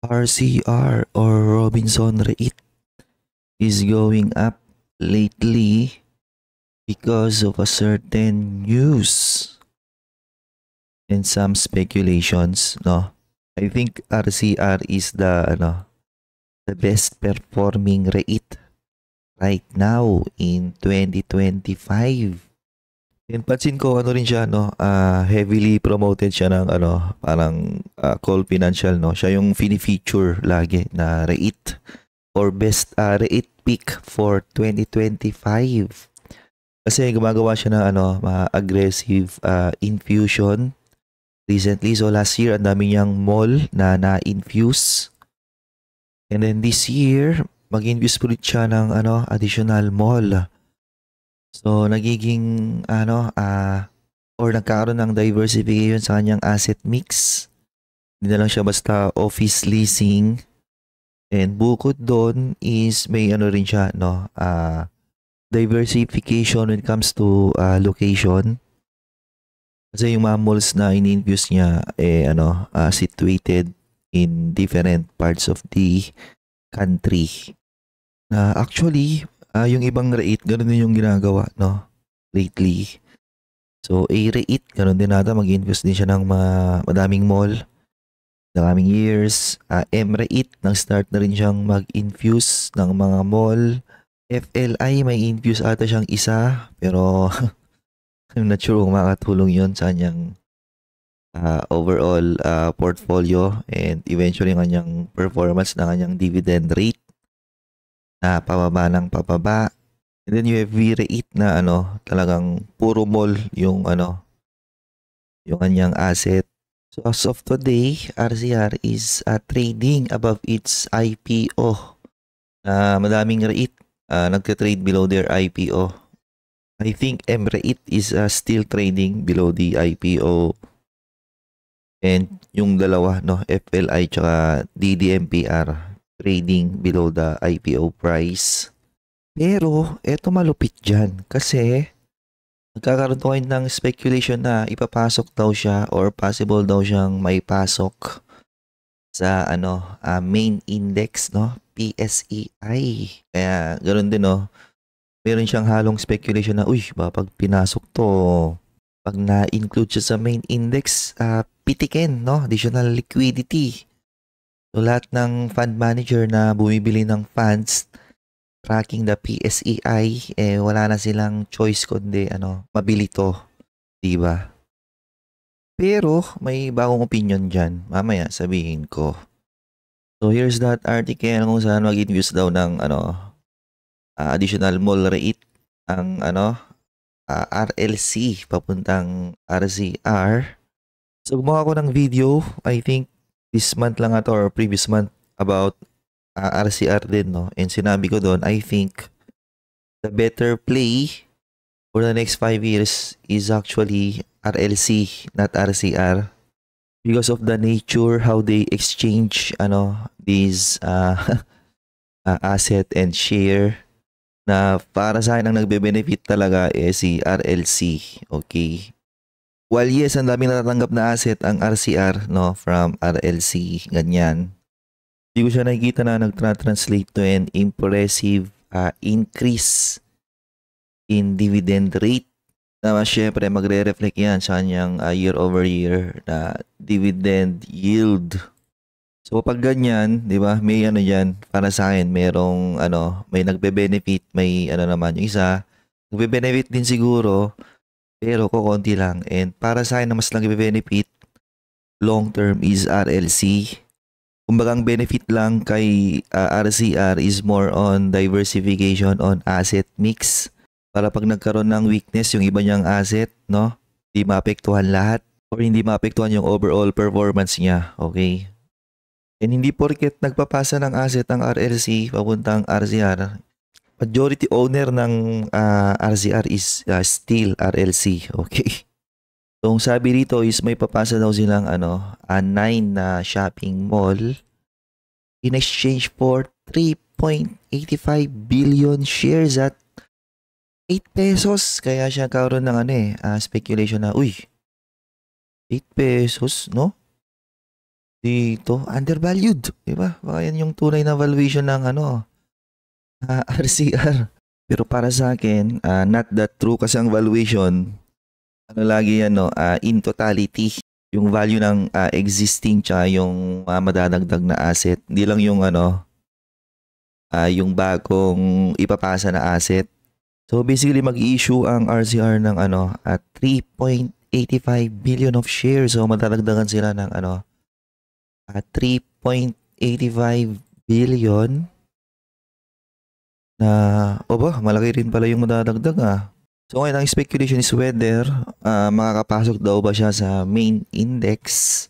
RCR or Robinson rate is going up lately because of a certain news and some speculations, no? I think RCR is the best performing rate right now in 2025. And pansin ko ano rin siya no, heavily promoted siya ng parang Call Financial no. Siya yung fini-feature lagi na rate or best rate pick for 2025. Kasi gumagawa siya ng aggressive infusion recently. So last year ang dami niyang mall na na-infuse. And then this year, mag-infuse ulit siya ng additional mall. So nagiging or nagkakaroon ng diversification sa kanyang asset mix. Hindi na lang siya basta office leasing. And bukod doon is may rin siya diversification when it comes to location. Kasi yung mga malls na in-infuse niya situated in different parts of the country. Actually, yung ibang rate, ganun din yung ginagawa, no? Lately. So, A-rate, ganun din nata, mag-infuse din siya ng madaming mall. Maraming years. M-rate, nang-start na rin siyang mag-infuse ng mga mall. FLI, may infuse ata siyang isa, pero I'm not sure kung makatulong yun sa kanyang overall portfolio and eventually ng kanyang performance ng kanyang dividend rate na pababa ng pababa. And then you have V-rate na talagang puro mall yung yung kanyang asset. So as of today, RCR is trading above its IPO. Madaming rate nagte-trade below their IPO. I think M-rate is still trading below the IPO. And yung dalawa, no, FLI tsaka DDMPR trading below the IPO price. Pero, eto malupit dyan kasi nagkakaroon tayo ng speculation na ipapasok daw siya or possible daw siyang may pasok sa main index, no, PSEI. Kaya ganoon din, no, meron siyang halong speculation na pag pinasok to, pag na-include siya sa main index, pitikin, no, additional liquidity. So lahat ng fund manager na bumibili ng funds tracking the PSEI, wala na silang choice kundi mabili to, 'di ba? Pero may bagong opinion diyan, mamaya sabihin ko. So here's that article kung saan mag-infuse daw ng additional mall rate ang RLC papuntang RCR. So gumawa ko ng video, I think this month lang ito or previous month about RCR din, no? And sinabi ko doon, I think the better play for the next 5 years is actually RLC, not RCR. Because of the nature, how they exchange these asset and share, na para sa akin ang nagbe-benefit talaga si RLC. Okay. While yes, ang daming natatanggap na asset ang RCR, no, from RLC, ganyan. Hindi ko siya nakikita na nagtra-translate to an impressive increase in dividend rate. Na syempre magre-reflect yan sa kanyang year over year na dividend yield. So pag ganyan, 'di ba? May diyan para sa akin, merong may nagbe-benefit, may naman yung isa nagbe-benefit din siguro, pero kokonti lang. And para sa akin na mas nagbe-benefit long term is RLC. Kumbaga ang benefit lang kay RCR is more on diversification on asset mix. Para pag nagkaroon ng weakness yung iba niyang asset, no, hindi maapektuhan lahat or hindi maapektuhan yung overall performance niya. Okay? And hindi porket nagpapasa ng asset ang RLC papuntang RCR, majority owner ng RCR is still RLC. Okay? So, ang sabi dito is may papasa daw silang 9 na shopping mall in exchange for 3.85 billion shares at 8 pesos. Kaya siya karoon ng speculation na 8 pesos, no? dito, undervalued, 'di ba? Baka yan yung tunay na valuation ng ano, RCR. Pero para sa akin, not that true kasi ang valuation, ano lagi yan, no, in totality. Yung value ng existing tsaka yung madadagdag na asset. Hindi lang yung ano, yung bagong ipapasa na asset. So basically mag-issue ang RCR ng ano at 3.85 billion of shares. So madadagdagan sila ng ano 3.85 billion na malaki rin pala yung madadagdag So ngayon ang speculation is whether makakapasok daw ba siya sa main index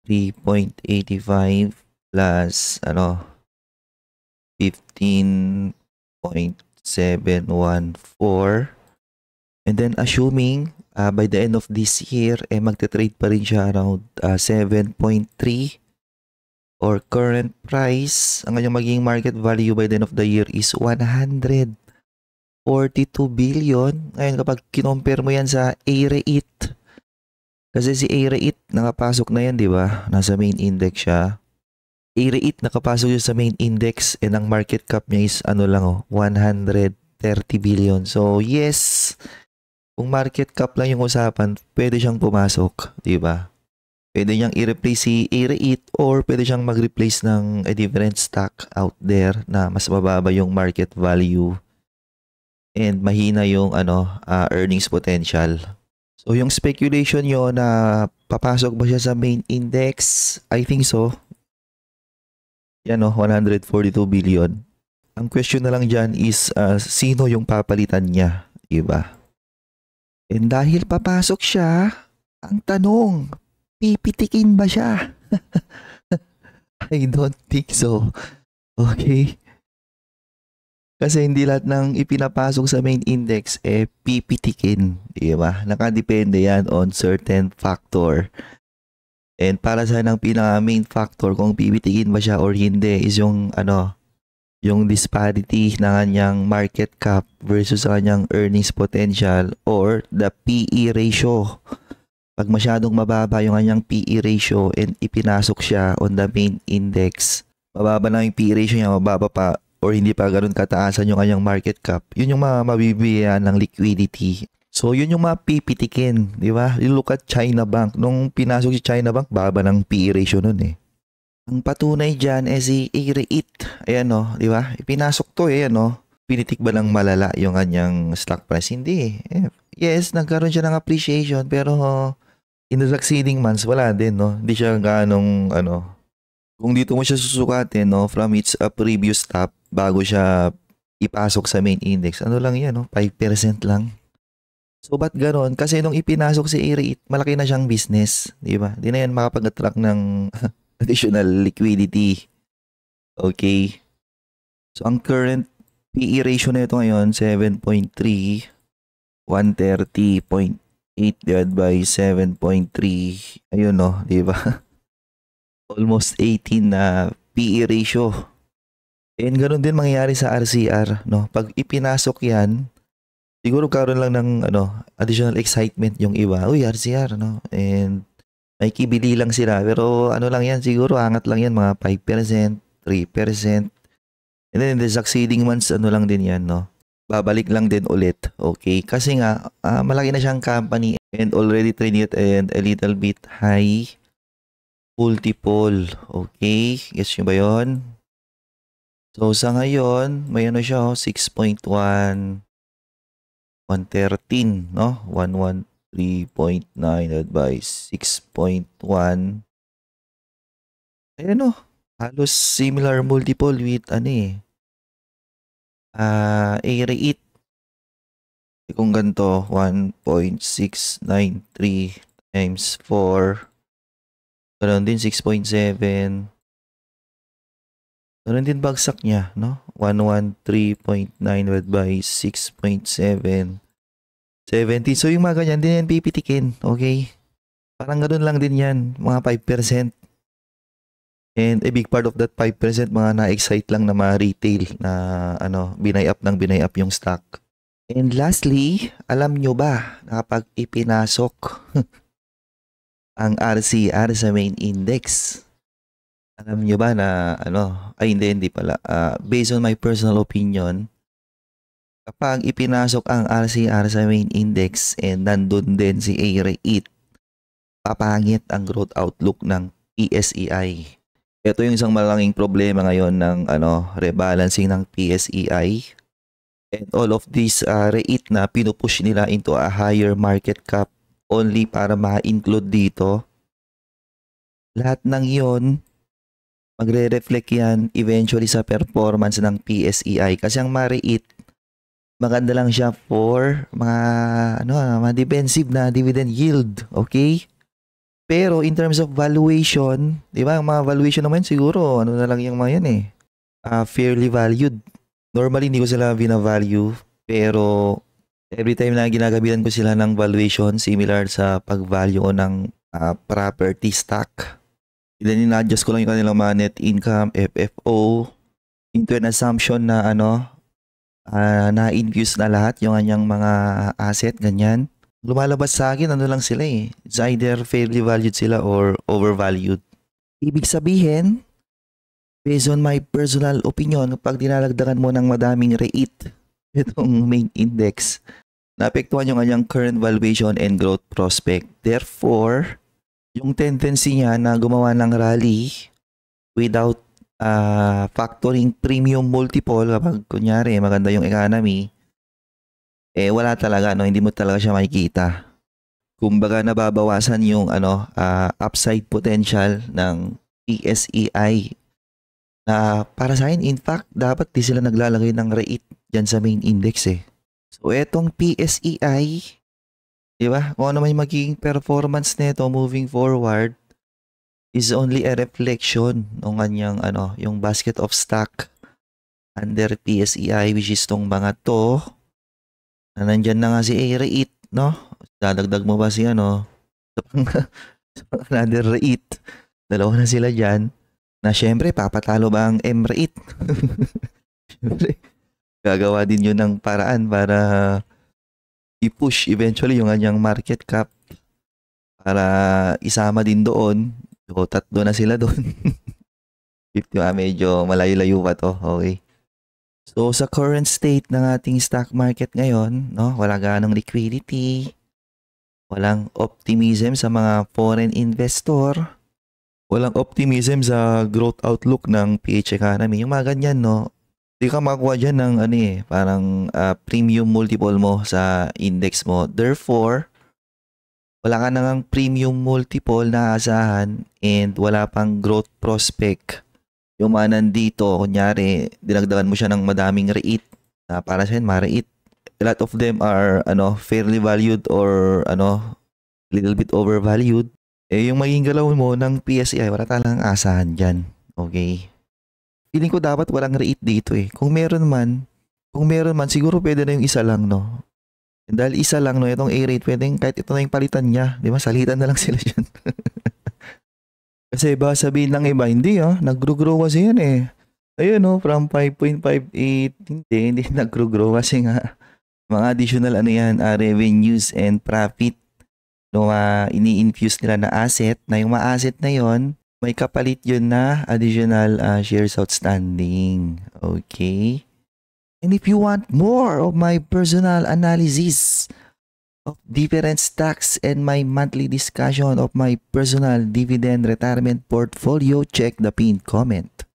3.85 plus 15.714. And then assuming by the end of this year magte-trade pa rin siya around 7.3 or current price, ang kanyang magiging market value by the end of the year is 142 billion. Ngayon kapag kinompare mo yan sa A-REIT, kasi si A-REIT nakapasok na yan, di ba? Nasa main index siya. A-REIT nakapasok yun sa main index and ang market cap niya is 130 billion. So yes, kung market cap lang yung usapan, pwede siyang pumasok, di ba? Pwede niyang i-replace si A-REIT or pwede siyang mag-replace ng a different stock out there na mas mababa yung market value and mahina yung earnings potential. So yung speculation nyo na papasok ba siya sa main index, I think so. Yan 142 billion. Ang question na lang dyan is sino yung papalitan niya, diba? And dahil papasok siya, ang tanong, pipitikin ba siya? I don't think so. Okay? Kasi hindi lahat ng ipinapasok sa main index pipitikin, di ba? Nakadepende yan on certain factor. And para sa ng pinaka main factor kung pipitikin ba siya or hindi is yung yung disparity ng kanyang market cap versus sa kanyang earnings potential or the PE ratio. Pag masyadong mababa yung kanyang PE ratio and ipinasok siya on the main index, mababa na yung PE ratio niya, mababa pa or hindi pa ganoon kataasan yung kanyang market cap, yun yung mabibigyan ng liquidity. So yun yung mapipitikin, di ba? You look at China Bank. Nung pinasok si China Bank, baba ng PE ratio nun Ang patunay dyan si A-REIT. Ayan di ba? Ipinasok to pinitik ba ng malala yung kanyang stock price? Hindi Yes, nagkaroon siya ng appreciation pero in the succeeding months, wala din, Hindi siya ganong, kung dito mo siya susukatin, from its previous top, bago siya ipasok sa main index, lang yan, 5% lang. So, ba't ganon? Kasi nung ipinasok si A-REIT, malaki na siyang business, di ba? Di na yan makapag-attract ng additional liquidity. Okay. So, ang current PE ratio na ito ngayon, 7.3, 130.8 divided by 7.3. Ayun di ba? Almost 18 na PE ratio. And ganoon din mangyayari sa RCR, Pag ipinasok 'yan, siguro karon lang ng additional excitement yung iba. Uy, RCR, And may kibili lang sila, pero lang 'yan, siguro angat lang 'yan mga 5%, 3%. And then in the succeeding months, lang din 'yan, babalik lang din ulit. Okay? Kasi nga, malaki na siyang company and already traded and a little bit high multiple. Okay? Guess nyo ba yun? So, sa ngayon, may siya, 6.1, 113, 113.9 divided by 6.1. Ayan halos similar multiple with A-REIT. Kung ganito, 1.693 times 4. Ganoon din, 6.7. Ganoon din bagsak niya, 113.9 divided by 6.7. 70. So yung mga ganyan, din yan pipitikin. Okay? Parang ganoon lang din yan, mga 5%. And a big part of that 5%, mga na-excite lang na mga retail na binay up yung stock. And lastly, alam nyo ba na kapag ipinasok ang RCR sa main index. Alam nyo ba na hindi pala. Based on my personal opinion, kapag ipinasok ang RCR sa main index and nandun din si A-rate, papangit ang growth outlook ng PSEI. Ito yung isang malaking problema ngayon ng rebalancing ng PSEI. And all of these rate na pinupush nila into a higher market cap only para ma-include dito. Lahat ng yon magre-reflect yan eventually sa performance ng PSEI. Kasi ang ma-rate, maganda lang siya for mga defensive na dividend yield. Okay? Pero in terms of valuation, di ba? Ang mga valuation naman siguro, na lang yung mga yan eh. Fairly valued. Normally, hindi ko sila bina-value. Pero every time na ginagabitan ko sila ng valuation, similar sa pag-value ko ng property stock. Then, in-adjust ko lang yung kanilang mga net income, FFO, into an assumption na na-infuse na lahat yung kanyang mga asset, ganyan. Lumalabas sa akin, lang sila eh. It's either fairly valued sila or overvalued. Ibig sabihin, based on my personal opinion, kapag dinalagdagan mo ng madaming rate itong main index, naapektuhan yung kanyang current valuation and growth prospect. Therefore, yung tendency niya na gumawa ng rally without factoring premium multiple, kapag kunyari maganda yung economy, wala talaga, hindi mo talaga siya makikita. Kumbaga nababawasan yung upside potential ng PSEI. Na para sa akin, in fact, dapat di sila naglalagay ng rate dyan sa main index eh. So etong PSEI, di ba? Kung ano may magiging performance nito moving forward is only a reflection ng kanyang yung basket of stock under PSEI, which is tong mga to. Na nandyan na nga si A-rate, no? Dadagdag mo ba si another rate? Dalawa na sila dyan. Na syempre, papatalo ba ang M-rate? Syempre, gagawa din yun ng paraan para i-push eventually yung kanyang market cap para isama din doon. So, tatlo na sila doon. 50, medyo malayo-layo pa to. Okay. So, sa current state ng ating stock market ngayon, wala ganong liquidity, walang optimism sa mga foreign investor, walang optimism sa growth outlook ng PH economy. Yung mga ganyan, hindi ka makakuha dyan ng parang premium multiple mo sa index mo. Therefore, wala ka nang premium multiple na asahan and wala pang growth prospect. Yung mga nandito, kunyari, dinagdagan mo siya ng madaming rate na para sa ma-rate. A lot of them are fairly valued or little bit overvalued. Yung maging galaw mo ng PSEI, wala talagang asahan dyan. Okay? Feeling ko dapat walang rate dito eh. Kung meron man, siguro pwede na yung isa lang, no? And dahil isa lang, itong A-rate, pwedeng kahit ito na yung palitan niya. Di ba? Salitan na lang sila dyan. Kasi ba sabihin ng iba, hindi nag-grow kasi yan eh. Ayun from 5.58, hindi nag-grow kasi nga mga additional revenues and profit ini-infuse nila na asset, na yung mga asset na yon may kapalit yun na additional shares outstanding. Okay? And if you want more of my personal analysis of different stocks and my monthly discussion of my personal dividend retirement portfolio, check the pinned comment.